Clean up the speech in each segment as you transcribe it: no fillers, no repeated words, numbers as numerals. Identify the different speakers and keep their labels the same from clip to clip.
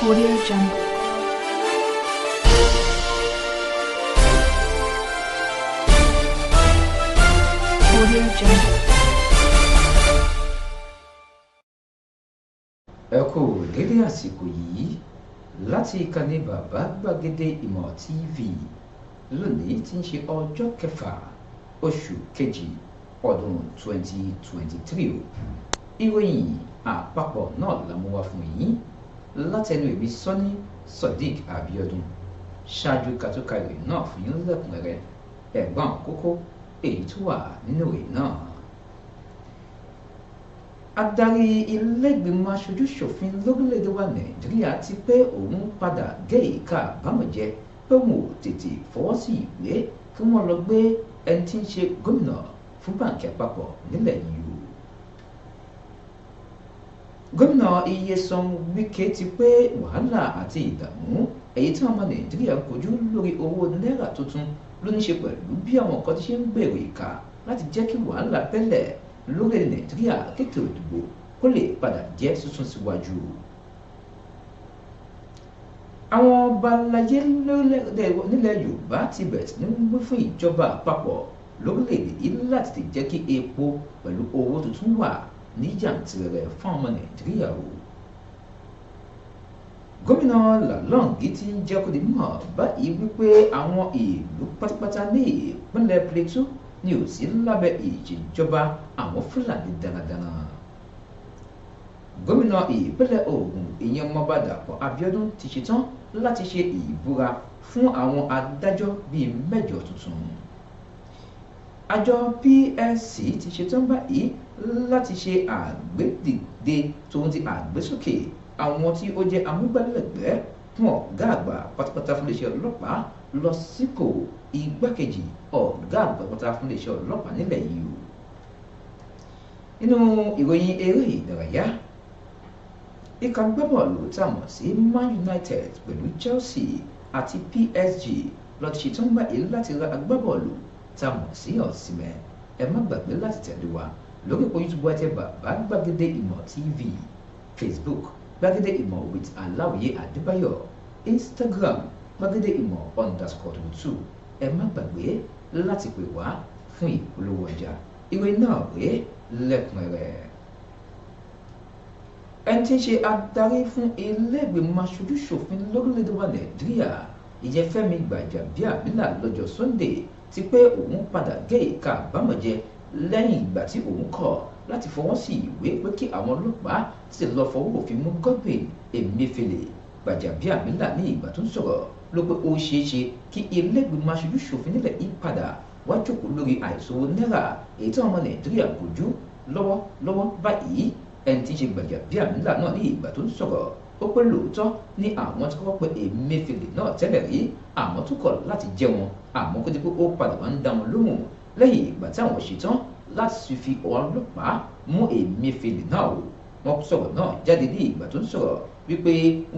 Speaker 1: Audio Jungle. Audio Jungle.
Speaker 2: Ẹ kú dédé àsìkò yìí láti ìkànnì bàbá gbàgede ìmọ̀ TV lónìí tí ń ṣe ọjọ́ kẹfà oṣù kejì ọdún 2023 ìròyìn àpapọ̀ náà la mú wá fún yín látẹnu èmi Sọ́ní Sodiq Abiodun ṣáájú kàtúkà ìròyìn náà fún yín lẹ́kùnrẹ́rẹ́ ẹ̀gbọ́n kókó èyí tó wà nínú ìròyìn náà. Adarí ilé-ìgbìmọ̀ aṣojú-ṣòfin lórílẹ̀‐èdè wa Nàìjíríà ti pé òun padà gé ìka àbámọ̀ jẹ pé òun ò tètè fọwọ́ sí ìwé kí wọ́n lọ gbé ẹni tí ń ṣe gómìnà fún báǹkì àpapọ̀ nílẹ̀ yìí o. Gómìnà Nyesom Wike ti pé wàhálà àti ìdààmú èyí tí ọmọ Nàìjíríà kojú lórí owó náírà tuntun ló ní ṣe pẹ̀lú bí àwọn kan ti ṣe ń gbèrò ìka láti jẹ́ kí wàhálà bẹ́lẹ̀ lórílẹ̀ Nàìjíríà kéètò ìdìbò kó lè padà jẹ́ sísún síwájú. Àwọn ọba aláyé nílẹ̀ Yorùbá ti bẹ̀rẹ̀ sí ní wí fún ìjọba àpapọ̀ lórílẹ̀-èdè yìí láti ti jẹ́ kí epo pẹ̀lú owó tuntun wà ní jàǹtìrẹrẹ fún ọmọ Nàìjíríà o. Gómìnà Lalongi ti ń jẹ́ kó di mọ̀ báyìí wípé àwọn ìlú pátápátá ní ìpínlẹ̀ Plateau ni ò sí lábẹ́ ìṣèjọba àwọn Fúlàní darandaran. Gómìnà ìpínlẹ̀ Ògùn ìyẹn Ọmọọba Dàpọ̀ Abíọ́dún ti ṣetán láti ṣe ìbúra fún àwọn adájọ́ bíi 8 tuntun. Àjọ PSC ti ṣetán báyìí láti ṣe àgbédìde tòun ti àgbésókè àwọn tí ó jẹ́ amúgbálẹ́gbẹ̀ẹ́ fún ọ̀gá àgbà pátápátá fún iléeṣẹ́ ọlọ́pàá lọ sípò igbákejì ọ̀gá àgbà pátápátá fún iléeṣẹ́ ọlọ́pàá nílẹ̀ yìí o. Nínú ìròyìn eré ìdárayá, ikọ̀ agbábọ́ọ̀lù tá a mọ̀ sí Man United pẹ̀lú Chelsea àti PSG ló ti ṣetán báyìí láti ra agbábọ́ọ̀lù tá a mọ̀ sí Osimhen. Ẹ má gbàgbé láti tẹ̀lé wa lórí ipò YouTube àti bàbá gbàgede ìmọ̀ TV, Facebook gbàgede ìmọ̀ with Aláwìyé Adébáyọ̀, Instagram gbàgede ìmọ̀ _2. Ẹ má gbàgbé láti pè wá fún ìpolówó ọjà. Ìròyìn náà rèé lẹ́kùnrẹ́rẹ́. Ẹni tí ń ṣe adarí fún ilé-ìgbìmọ̀ aṣojú-ṣòfin lórílẹ̀‐èdè wa Nàìjíríà ìyẹn Fẹ́mi Gbàjàbíàmílà lọ́jọ́ Sunday ti pé òun padà gé ìka àbámọ̀ jẹ lẹ́yìn ìgbà tí òun kọ̀ láti fọwọ́ sí ìwé pé kí àwọn ọlọ́pàá sì lọ fọwọ́ òfin mú Godwin Emefiele. Gbàjàbíàmílà ní ìgbà tó ń sọ̀rọ̀ ló pé ó ṣeé ṣe kí ilé-ìgbìmọ̀ aṣojú-ṣòfin nílẹ̀ yìí padà wá jókòó lórí àìsówó náírà èyí tí ọmọ Nàìjíríà kojú lọ́wọ́lọ́wọ́ báyìí. Ẹni tí ń ṣe Gbàjàbíàmílà náà ní ìgbà tó ń sọ̀rọ̀ ó pé lóòótọ́ ní àwọn tí kọ́kọ́ pé Emefiele náà tẹ́lẹ̀ rí àmọ́ tó kọ̀ láti jẹ́ wọn àmọ́ kó ti pé ó padà wá ń dá wọn lóhùn lẹ́yìn ìgbà tí àwọn ṣetán láti fi ọlọ́pàá mú Emefiele náà o. Wọ́n sọ̀rọ̀ náà jáde ní ìgbà tó ń sọ̀rọ̀ wípé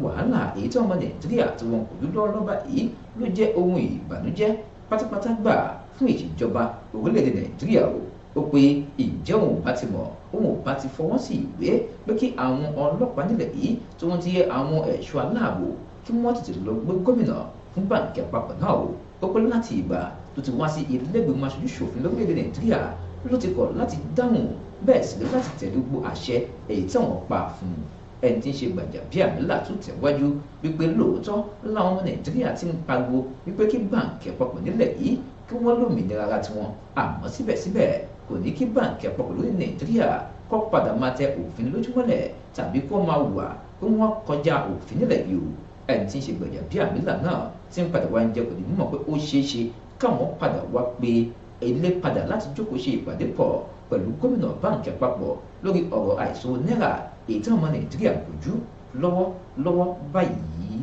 Speaker 2: wàhálà èyí tí ọmọ Nàìjíríà tí wọn kò dúró lọ́ba yìí ló jẹ́ ohun ìbànújẹ́ pátápátá gbà fún ìṣèjọba orílẹ̀-èdè Nàìjíríà o. Ó pé ìjẹ́ òun bá ti mọ̀ òun ò bá ti fọwọ́ sí ìwé pé kí àwọn ọlọ́pàá nílẹ̀ yìí tí wọ́n ti yẹ àwọn ẹ̀ṣọ́ aláàbò kí wọ́n tètè lọ gbé gómìnà fún báǹkì àpapọ̀ náà o. Ó pé láti ìgbà tó ti wá sí ilé-ìgbìmọ̀ aṣojú-ṣòfin lórílẹ̀-èdè Nàìjíríà ló ti kọ̀ láti dáhùn bẹ́ẹ̀ sì láti tẹ̀lé gbogbo àṣẹ èyí tí àwọn pa fún un. Ẹni tí ń ṣe Gbàjàbíàmílà tún tẹ̀wájú wípé lóòótọ́ láwọn ọmọ Nàìjíríà ti ń pariwo wípé kí báǹkì àpapọ̀ nílẹ̀ yìí kí wọ́n lómìnira ara tiwọn àmọ́ síbẹ̀síbẹ̀ kò ní kí báǹkì àpapọ̀ lórí Nàìjíríà kó padà máa tẹ òfin lójúmọ́lẹ̀ tàbí kó máa wà pé wọ́n kọjá òfin nílẹ̀ yìí o. Ẹni tí ń ṣe Gbàjàbíàmílà náà ti ń padà wá ń jẹ́ kò ní mọ̀ pé ó ṣeé ṣe káwọn padà wá pé ilé padà láti jókòó ṣe ìpàdé pọ̀ pẹ̀lú gómìnà báǹkì àpapọ̀ lórí ọ̀rọ̀ àìsówó náírà èyí tí ọmọ Nàìjíríà kojú lọ́wọ́lọ́wọ́ báyìí.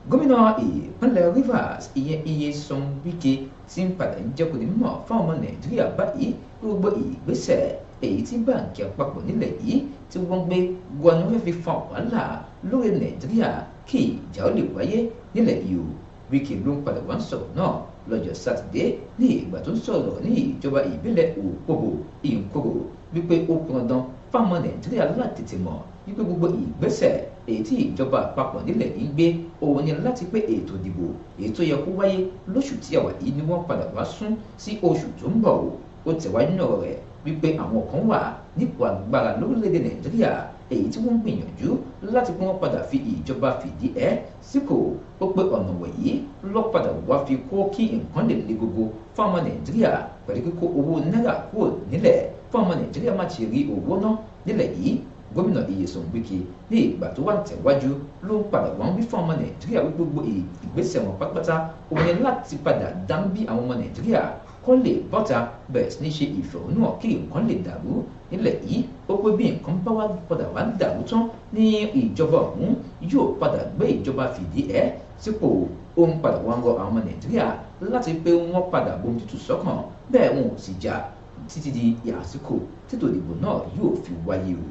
Speaker 2: Gómìnà ìpínlẹ̀ Rivers ìyẹn Nyesom Wike ti ń padà ń jẹ́ kó di mímọ̀ fáwọn ọmọ Nàìjíríà báyìí gbogbo ìgbésẹ̀ èyí tí báǹkì àpapọ̀ nílẹ̀ yìí tí wọ́n gbé gbọ́nú fẹ́ fi fa wàhálà lórí Nàìjíríà kí ìjà ó lè wáyé nílẹ̀ yìí o. Wike ló ń padà wá ń sọ̀rọ̀ náà lọ́jọ́ Sátidé ní ìgbà tó ń sọ̀rọ̀ ní ìjọba ìbílẹ̀ Òkòbò Ìkòrò wípé ó pọn dandan fáwọn Nàìjíríà láti tètè mọ̀ wípé gbogbo ìgbésẹ̀ èyí tí ìjọba àpapọ̀ nílẹ̀ yìí ń gbé òun ni láti pé ètò ìdìbò èyí tó yẹ kó wáyé lóṣù tí a wà yìí ni wọ́n padà wá sún sí oṣù tó ń bọ̀ ó tẹ̀wájú náà rẹ̀ wípé àwọn kan wà nípò agbára lórílẹ̀‐èdè Nàìjíríà èyí tí wọ́n ń gbìyànjú láti pé wọ́n padà fi ìjọba fìdí sípò ó pé ọ̀nà wọ̀nyí ló padà wá fi kó kí nǹkan lè le gogo fáwọn Nàìjíríà pẹ̀lú kíkó owó náírà kúrò nílẹ̀ fáwọn Nàìjíríà má ti rí owó ná nílẹ̀ yìí gómìnà Nyesom Wike ní ìgbà tó wà tẹ̀wájú ló ń padà wọ́n wí fún ọmọ Nàìjíríà wí gbogbo ìgbésẹ̀ wọn pátápátá òun ni láti padà dánú bí àwọn ọmọ Nàìjíríà kó lè bọ́ta bẹ̀rẹ̀ sí ní ṣe ìfẹ̀hónúhàn kí nǹkan lè dàrú nílẹ̀ yìí ó pé bí nǹkan bá wá padà wá dàrú tán ní ìjọba ọ̀hún yóò padà gbé ìjọba fìdí sípò ó ń padà wá ń rọ àwọn ọmọ Nàìjíríà láti pé wọ́n padà bomi tútù sọ́kàn bẹ́ẹ̀ wọn ò sì jà títí di àsìkò tètò ìdìbò náà yóò fi wáyé o.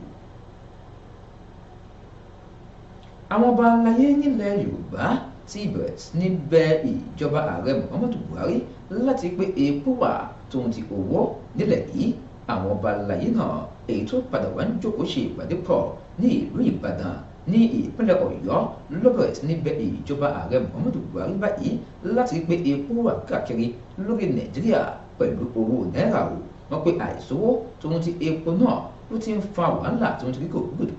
Speaker 2: àwọn ọba aláyé nílẹ̀ Yorùbá ti bẹ̀rẹ̀ sí ní bẹ ìjọba ààrẹ Muhammadu Buhari láti pé epo wà tóun ti owó nílẹ̀ yìí àwọn ọba aláyé náà èyí tó padà wá ń jókòó ṣe ìpàdé pọ̀ ní ìlú Ìbàdàn ní ìpínlẹ̀ Ọ̀yọ́ ló bẹ̀rẹ̀ sí ní bẹ ìjọba ààrẹ Muhammadu Buhari báyìí láti pé epo wà káàkiri lórí Nàìjíríà pẹ̀lú owó náírà o wọ́n pé àìsówó tóun ti epo náà ló ti ń fa wàhálà tó ń ti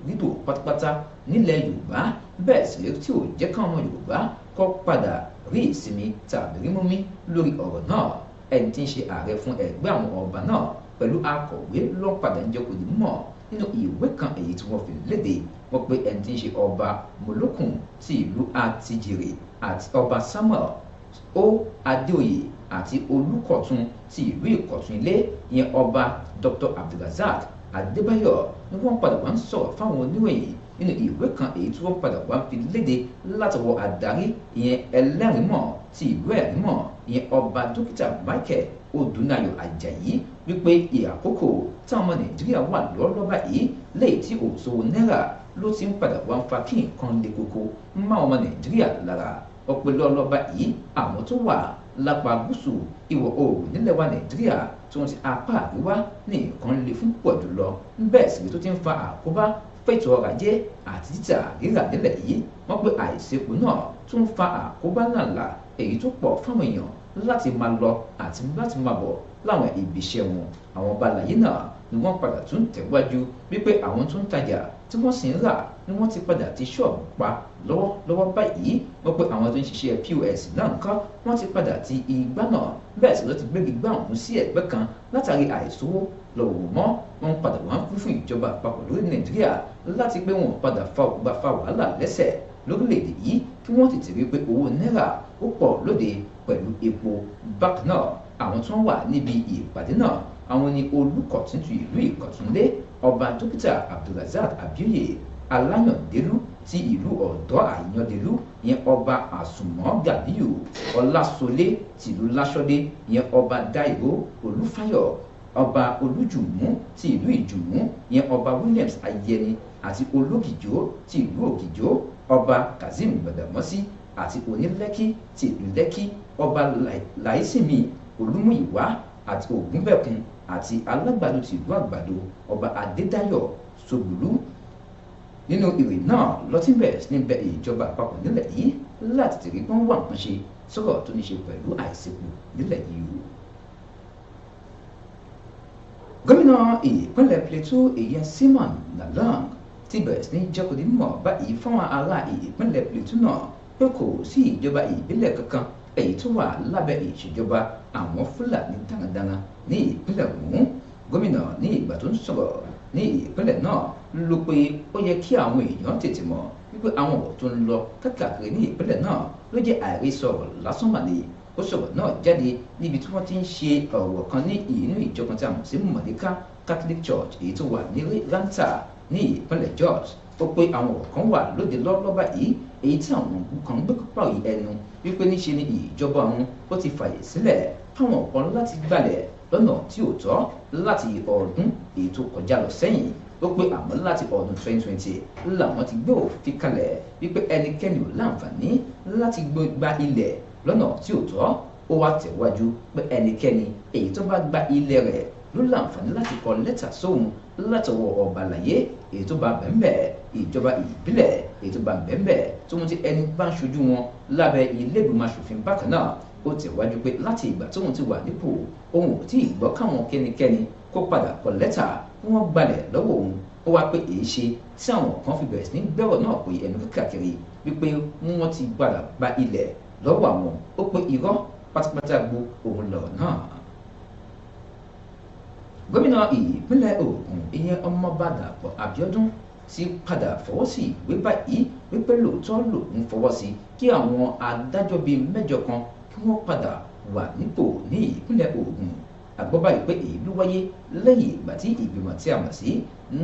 Speaker 2: rídò pátápátá nílẹ̀ Yorùbá bẹ́ẹ̀ sì lè tí ò jẹ́ káwọn ọmọ Yorùbá kọ́ padà rí ìsinmi tàbí rí múmi lórí ọ̀rọ̀ náà ẹni tí ń ṣe ààrẹ fún ẹgbẹ́ àwọn ọba náà pẹ̀lú akọ̀wé ló padà ń jẹ́ kó di mọ̀ nínú ìwé kan èyí tí wọ́n fi léde wọ́n pé ẹni tí ń ṣe ọba Mọ̀lókùn ti ìlú Àtìjèrè àti ọba Samuel O Adéoyè àti Olúkọ̀tún ti ìlú Ìkọ̀tún ilé ìyẹn ọba Dr. Abdulrasaq Adébáyọ̀ ni wọ́n padà wá ń sọ̀rọ̀ fáwọn oníròyìn nínú ìwé kan èyí tí wọ́n padà wá fi léde látọwọ́ adarí ìyẹn ẹlẹ́rìímọ̀ ti ìlú ẹ̀rímọ̀ ìyẹn ọba dókítà Michael Odúnayọ̀ Àjàyí wípé àkókò táwọn ọmọ Nàìjíríà wà lọ́wọ́lọ́wọ́ báyìí lẹ́yìn tí òṣòwò náírà ló ti ń padà wá ń fa kí nǹkan le koko máa ọmọ Nàìjíríà lára ọpẹ́ lọ́wọ́lọ́wọ́ yìí àwọn tó wà lápá gúúsù ìwọ̀ oòrùn nílẹ̀ wa Nàìjíríà tó ń ti apá àríwá ní nǹkan le fún pọ̀ jùlọ bẹ́ẹ̀ sì ni tó ti ń fa àkóbá fètò ọrọ̀ ajé àti títà rírà nílẹ̀ yìí wọ́n pé àìsèpò náà tún ń fa àkóbá ńláńlá èyí tó pọ̀ fáwọn èèyàn láti máa lọ àti láti máa bọ̀ láwọn ibi iṣẹ́ wọn àwọn ọba àlàyé náà ni wọ́n padà tún tẹ̀wájú wípé àwọn tó ń tajà tí wọ́n sì ń rà ni wọ́n ti padà ti ṣọ́ọ̀bù pa lọ́wọ́lọ́wọ́ báyìí wọ́n pé àwọn tó ń ṣiṣẹ́ POS náà nǹkan wọ́n ti padà ti igbá náà bẹ́ẹ̀ sì ló ti gbé igbá ọ̀hún sí ẹ̀gbẹ́ kan látàrí àìsówó lọ́wọ́ mọ́ wọ́n padà wọ́n fún ìjọba àpapọ̀ lórí Nàìjíríà láti pé wọ́n padà fa wàhálà lẹ́sẹ̀ lórílẹ̀‐èdè yìí kí wọ́n tètè rí pé owó náírà ó pọ̀ lóde pẹ̀lú epo bákan náà àwọn tó ń wà níbi ìpàdé náà àwọn ni Olúkọ̀tún ti ìlú Ìkọ̀túnlé ọba dókítà Abdulrasaq Abíóyè Aláyàndélú ti ìlú Ọ̀dọ́ Àyàndélú ìyẹn ọba Àsùnmọ́ Gàbíyù Ọlásọlé tìlú Láṣọdé ìyẹn ọba Dáìró Olúfáyọ̀ ọba Olújùmú ti ìlú Ìjùmú ìyẹn ọba Williams Ayẹni àti Ológìjó ti ìlú Ògìjó ọba Kazeem Gbàdàmọ́sí àti Onílẹ́kí ti ìlú Lẹ́kí ọba Láìsímì Olúmúyìwá àti Ògúnbẹ̀kun àti Alágbàdo ti ìlú Àgbàdo ọba Adédáyọ̀ Sògbùlú nínú ìròyìn náà lọ́tí bẹ̀rẹ̀ sí ní bẹ ìjọba àpapọ̀ nílẹ̀ yìí láti tẹ̀lé pọ́n wà nǹkan ṣe sọ̀rọ̀ tó ní ṣe pẹ̀lú àìsèpò nílẹ̀ yìí o. gómìnà ìpínlẹ̀ Plateau ìyẹn Simon Lalong ti bẹ̀rẹ̀ sí ní jẹ́kọ̀ọ́ mọ̀ báyìí fáwọn ará ìpínlẹ̀ Plateau náà pé kò sí ìjọba ìbílẹ̀ kankan èyí tó wà lábẹ́ ìṣèjọba àwọn Fúlàní darandaran ní ìpínlẹ̀ ọ̀hún gómìnà ní ìgbà tó ń sọ̀rọ̀ ní ìpínlẹ̀ náà ló pé ó yẹ kí àwọn èèyàn tètè mọ̀ wípé àwọn ọ̀rọ̀ tó ń lọ káàkiri ní ìpínlẹ̀ náà ló jẹ́ àìrísọ̀rọ̀ lásán mà ní ó sọ̀rọ̀ náà jáde níbi tí wọ́n ti ń ṣe ọ̀rọ̀ kan ní inú ìjọ kan tí a mọ̀ sí Mọ̀lẹ́ká Catholic Church èyí tó wà ní Ranta ní ìpínlẹ̀ George ó pé àwọn ọ̀rọ̀ kan wà lóde lọ́lọ́ba yìí èyí tí àwọn kan gbé pípa ẹnu wípé níṣe ni ìjọba ọ̀hún ó ti fàyè sílẹ̀ fáwọn ọ̀kan láti gbalẹ̀ lọ́nà tí ò tọ́ láti ọdún èyí tó kọjá lọ sẹ́yìn ó pé àmọ́ láti ọdún 2020 làwọn ti gbé òfin kalẹ̀ wípé ẹnikẹ́ni ò láǹfààní láti gba ilẹ̀ lọ́nà tí ò tọ́ ó wá tẹ̀wájú pé ẹnikẹ́ni èyí tó bá gba ilẹ̀ rẹ̀ ló láǹfààní láti kọ lẹ́tà sóhun látọwọ́ ọba àlàyé èyí tó bá bẹ́ẹ̀ ìjọba ìbílẹ̀ èyí tó bá bẹ́ẹ̀ tó mú ti ẹni bá ń ṣojú wọn lábẹ́ ilé ìgbìmọ̀ aṣòfin bákan náà ó tẹ̀wájú pé láti ìgbà tóun ti wà nípò òun ò tí ì gbọ́ káwọn kẹ́nikẹ́ni kó padà kọ lẹ́tà kí wọ́n gbalẹ̀ lọ́wọ́ òun ó wá pé èyí ṣe tí àwọn kan fi bẹ̀rẹ̀ sí ní gbẹ́rọ̀ náà pé ẹnu káàkiri wípé wọ́n ti padà gba ilẹ̀ lọ́wọ́ àwọn ó pé irọ́ pátápátá gbo òun lọ̀rọ̀ náà. Gómìnà ìpínlẹ̀ Ògùn ìyẹn Ọmọọba Dàpọ̀ Abíọ́dún ti padà fọwọ́ sí ìwé báyìí wípé lóòótọ́ lòun fọwọ́ sí kí àwọn adájọ́ bíi 8 kan kí wọ́n padà wà nípò ní ìpínlẹ̀ Ògùn. Àgbọ́ báyìí pé èyí ló wáyé lẹ́yìn ìgbà tí ìgbìmọ̀ tí a mọ̀ sí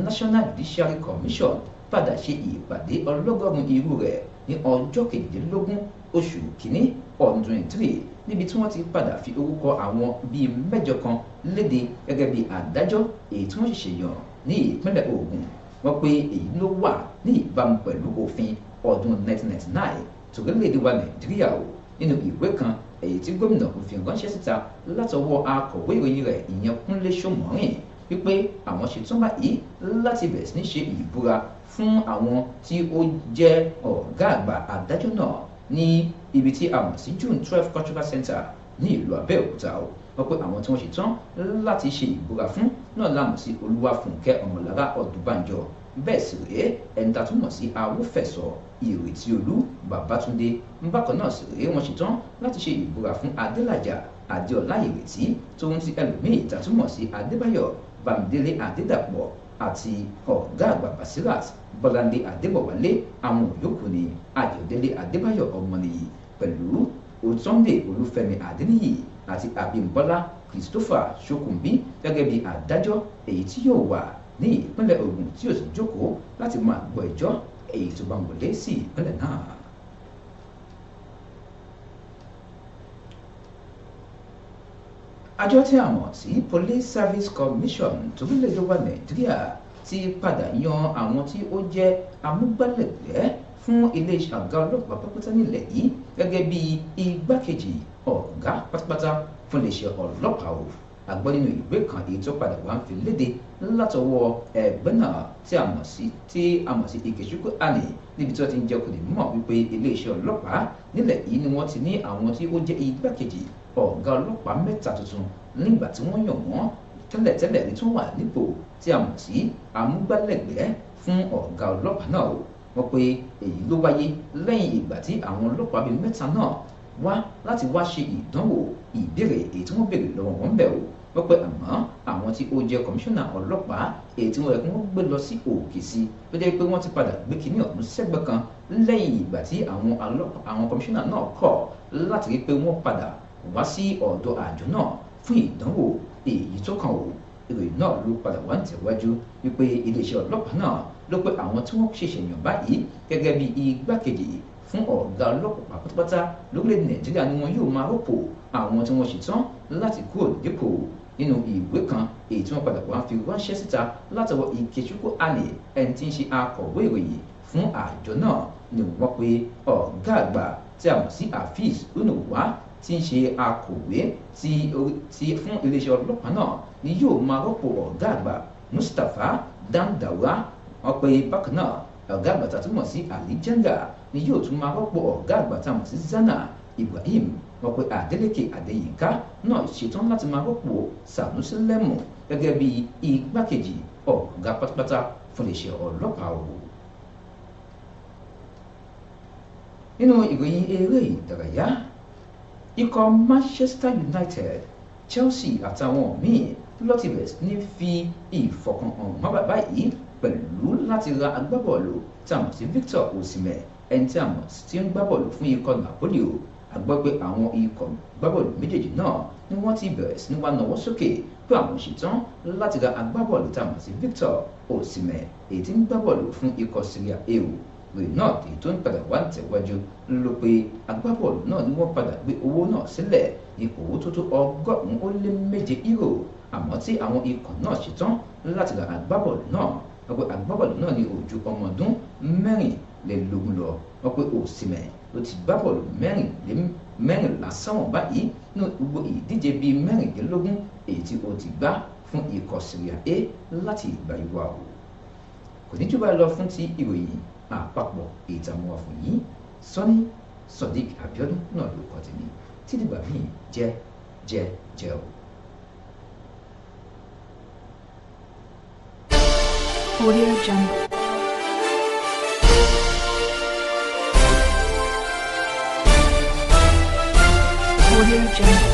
Speaker 2: National Judiciary Commission padà ṣe ìpàdé ọlọ́gọ́rùn-ún irú rẹ̀ ní ọjọ́ 22 oṣù kìíní ọdún 23 níbi tí wọ́n ti padà fi orúkọ àwọn bíi 8 kan léde gẹ́gẹ́ bí adájọ́ èyí tí wọ́n ṣẹ̀ṣẹ̀ yàn ní ìpínlẹ̀ Ògùn. Wọ́n pé èyí ló wà ní ìbámu pẹ̀lú òfin ọdún 1999 torílẹ̀-èdè wa Nàìjíríà o. Nínú ìwé kan èyí tí gómìnà kò fi ránṣẹ́ síta látọwọ́ akọ̀wé ìròyìn rẹ̀ ìyẹn Kúnlé Ṣómọ́rìn wípé àwọn ṣetán báyìí láti bẹ̀rẹ̀ sí ní ṣe ìbúra fún àwọn tí ó jẹ́ ọ̀gá àgbà adájọ́ náà ní ibi tí a mọ̀ sí June 12 Cultural Center ní ìlú Abẹ́òkúta o. Wọ́n pé àwọn tí wọ́n ṣetán láti ṣe ìbúra fún náà lámọ̀ sí Olúwafúnkẹ́ Ọmọlára Ọdúbánjọ, bẹ́ẹ̀ sì rèé ẹni tá a tún mọ̀ sí Awófẹ̀sọ Ìrètíolú Babátúndé. Bákan náà sì rèé wọ́n ṣetán láti ṣe ìbúra fún Adélàjà Adéọlá Ìrètí tó ń ti ẹlòmíì tá a tún mọ̀ sí Adébáyọ̀ Bámidélé Adédàpọ̀ àti ọ̀gá àgbà Basirat Bọ́láńdé Adébọ̀wálé. Àwọn yòókù ni Ayọ̀délé Adébáyọ̀ Ọmọnìyí pẹ̀lú Sunday Olúfẹ́mi Adéníyì àti Abímbọ́lá Christopher Ṣókùnbí gẹ́gẹ́ bí adájọ́ èyí tí yóò wà ní ìpínlẹ̀ Ògùn tí yóò sì jókòó láti máa gbọ́ ẹjọ́ èyí tó bá ń wọlé sí ìpínlẹ̀ náà. Àjọ tí a mọ̀ sí Police Service Commission torílẹ̀-èdè wa Nàìjíríà ti padà yan àwọn tí ó jẹ́ amúgbálẹ́gbẹ̀ẹ́ fún iléeṣẹ́ àgọ́ ọlọ́pàá pátápátá nílẹ̀ yìí gẹ́gẹ́ bí igbákejì ọ̀gá pátápátá fún iléeṣẹ́ ọlọ́pàá o. A gbọ́ nínú ìwé kan èyí tó padà wá ń fi léde látọwọ́ ẹgbẹ́ náà tí a mọ̀ sí Ikechukwu Ani níbi tí wọ́n ti ń jẹ́ kó lè mọ̀ wípé iléeṣẹ́ ọlọ́pàá nílẹ̀ yìí ni wọ́n ti ní àwọn tí ó jẹ́ igbákejì ọ̀gá ọlọ́pàá 3 tuntun nígbà tí wọ́n yàn wọ́n tẹ́lẹ̀tẹ́lẹ̀ ní tí wọ́n wà nípò tí a mọ̀ sí amúgbálẹ́gbẹ̀ẹ́ fún ọ̀gá ọlọ́pàá náà o. Wọ́n pé èyí ló wáyé lẹ́yìn ìgbà tí àwọn ọlọ́pàá bíi 3 náà wá láti wá ṣe ìdánwò ìbéèrè èyí tí wọ́n béèrè lọ́wọ́ wọn bẹ̀ o. Wọ́n pé àmọ́ àwọn tí ó jẹ́ kọmíṣánná ọlọ́pàá èyí tí wọ́n yẹ kí wọ́n gbé lọ sí òkè sí tó jẹ́ pé wọ́n ti padà gbé kinní ọ̀hún sẹ́gbẹ́ kan lẹ́yìn ìgbà tí àwọn kọmíṣánná náà kọ̀ láti rí pé wọ́n padà wá sí ọ̀dọ̀ àjọ náà fún ìdánwò èyí tó kàn o. Ìròyìn náà ló padà wá ń tẹ̀wájú wípé iléeṣẹ́ ọlọ́pàá náà ló pé àwọn tí wọ́n ṣẹ̀ṣẹ̀ yàn báyìí gẹ́gẹ́ bí igbákejì fún ọ̀gá ọlọ́pàá pátápátá lórílẹ̀-èdè Nàìjíríà ni wọn yóò máa rọ́pò àwọn tí wọ́n ṣetán láti kúrò dípò. Nínú ìwé kan èyí tí wọ́n padà wá fi ránṣẹ́ síta látọwọ́ Ikechukwu Ani ẹni tí ń ṣe akọ̀wé ìròyìn fún àjọ náà ni wọ́n pe ọ̀gá àgbà tí a mọ̀ sí Afeez Unowa tí ń ṣe akọ̀wé fún iléeṣẹ́ ọlọ́pàá náà ni yóò máa rọ́pò ọ̀gá àgbà Mustapha Dandawa. Wọ́n pe bákan náà ọ̀gá àgbà tá a túmọ̀ sí Ali Jenga ni yóò tún máa rọ́pò ọ̀gá àgbà tá a mọ̀ sí Zana Ibrahim. Wọ́n pe Adeleke Adeyinka náà ṣetán láti máa rọ́pò Sanusi Lẹ́mù gẹ́gẹ́ bí igbákejì ọ̀gá pátápátá fún iléeṣẹ́ ọlọ́pàá o. Nínú ìròyìn eré ìdárayá, ikọ̀ Manchester United, Chelsea àtàwọn míì ló ti bẹ̀rẹ̀ ní fi ìfọkànhàn mọ́ bàbá yìí pẹ̀lú láti ra agbábọ́ọ̀lù tí a mọ̀ sí Victor Osimhen ẹni tí a mọ̀ sí tí ń gbá bọ́ọ̀lù fún ikọ̀ Napoli o. A gbọ́ pé àwọn ikọ̀ gbábọ́ọ̀lù méjèèjì náà ni wọ́n ti bẹ̀rẹ̀ sí ní wá nawọ́ sókè pé àwọn ṣetán láti ra agbábọ́ọ̀lù tí a mọ̀ sí Victor Osimhen èyí tí ń gbá bọ́ọ̀lù fún ikọ̀ Serie A o. Ìròyìn náà èyí tó ń padà wá tẹ̀wájú ló pé agbábọ́ọ̀lù náà ni wọ́n padà gbé owó náà sílẹ̀ ní owó tó tó €107 àmọ́ tí àwọn ikọ̀ náà ṣetán láti ra agbábọ́ọ̀lù náà. Wọ́n pé agbábọ́ọ̀lù náà ní ojú ọmọ ọdún 24 lọ. Wọ́n pé Osimhen ló ti gbá bọ́ọ̀lù 14 sáwọn báyìí nínú gbogbo ìdíje bíi 16 èyí tí ó ti gbá fún ikọ̀ Syria A láti ìgbà ìwà o. Kò ní jù báyìí lọ fún ti ìròyìn àpapọ̀ ìtàmúwà fún yìí. Sọ́ní Sodiq Abiodun náà ló kọ́ tèmi tí dìgbà míì jẹ́ o.
Speaker 1: Audio Jungle. Audio Jungle.